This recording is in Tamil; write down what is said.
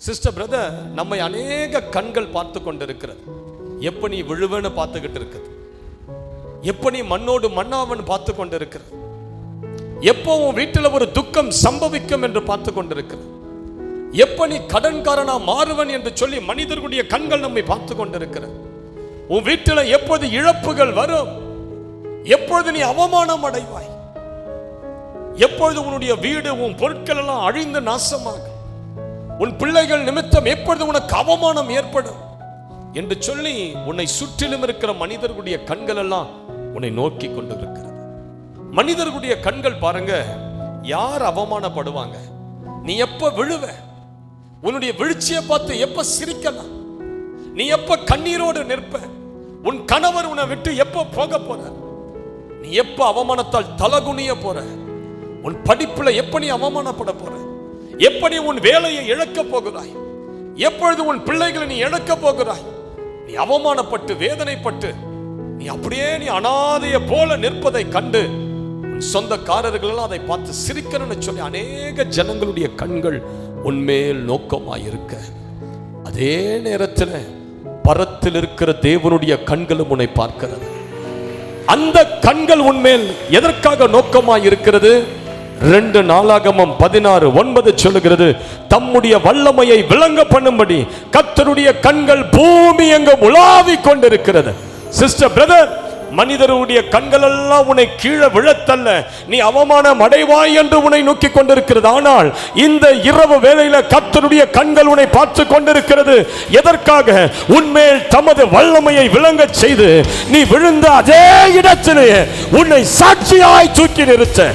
சிஸ்டர் பிரதர், நம்மை அநேக கண்கள் பார்த்து கொண்டிருக்கிறது. எப்ப நீ விழுவேன்னு பார்த்துக்கிட்டு இருக்குது, எப்ப நீ மண்ணோடு மண்ணாவன் பார்த்து கொண்டிருக்கிறது, எப்போ உன் வீட்டில் ஒரு துக்கம் சம்பவிக்கும் என்று பார்த்து கொண்டிருக்கிறது, எப்ப நீ கடன்காரனா மாறுவன் என்று சொல்லி மனிதர்களுடைய கண்கள் நம்மை பார்த்து கொண்டிருக்கிறது. உன் வீட்டில் எப்போது இழப்புகள் வரும், எப்பொழுது நீ அவமானம் அடைவாய், எப்பொழுது உன்னுடைய வீடு உன் பொருட்கள் எல்லாம் அழிந்து நாசமாக, உன் பிள்ளைகள் நிமித்தம் எப்பொழுது உனக்கு அவமானம் ஏற்படும் என்று சொல்லி உன்னை சுற்றிலும் இருக்கிற மனிதர்களுடைய கண்கள் எல்லாம் உன்னை நோக்கி கொண்டு இருக்கிறது. மனிதர்களுடைய கண்கள் பாருங்க, யார் அவமானப்படுவாங்க, நீ எப்ப விழுவ, உன்னுடைய வீழ்ச்சியை பார்த்து எப்ப சிரிக்கலாம், நீ எப்ப கண்ணீரோடு நிற்ப, உன் கணவர் உன்னை விட்டு எப்ப போக போற, நீ எப்ப அவமானத்தால் தலகுனிய போற, உன் படிப்புல எப்ப நீ அவமானப்பட போற, எப்படி உன் வேலையை இழக்க போகிறாய், எப்பொழுது உன் பிள்ளைகளை நீ இழக்க போகிறாய், நீ அவமானப்பட்டு வேதனைப்பட்டு நீ அப்படியே நீ அனாதைய போல நிற்பதை கண்டு உன் சொந்தக்காரர்கள் எல்லாம் அதை பார்த்து சிரிக்கணும்னு சொல்லி அநேக ஜனங்களுடைய கண்கள் உன்மேல் நோக்கமாயிருக்க, அதே நேரத்தில் பரத்தில் இருக்கிற தேவனுடைய கண்களும் உன்னை பார்க்கிறது. அந்த கண்கள் உன்மேல் எதற்காக நோக்கமாயிருக்கிறது? 2 நாளாகமம் 16:9 சொல்லுகிறது, தம்முடைய வல்லமையை விளங்க பண்ணும்படி கர்த்தருடைய கண்கள் பூமி எங்கும் உலாவிக் கொண்டிருக்கிறது. சிஸ்டர் பிரதர், மனிதருடைய கண்கள் எல்லாம் உன்னை கீழே விழத்தல்ல, நீ அவமானம் அடைவாய் என்று உன்னை நோக்கி கொண்டிருக்கிறது. ஆனால் இந்த இரவு வேளையில கர்த்தருடைய கண்கள் உன்னை பார்த்து கொண்டிருக்கிறது. எதற்காக? உன்மேல் தமது வல்லமையை விளங்க செய்து நீ விழுந்த அதே இடத்திலே உன்னை சாட்சியாய் தூக்கி நிறுத்த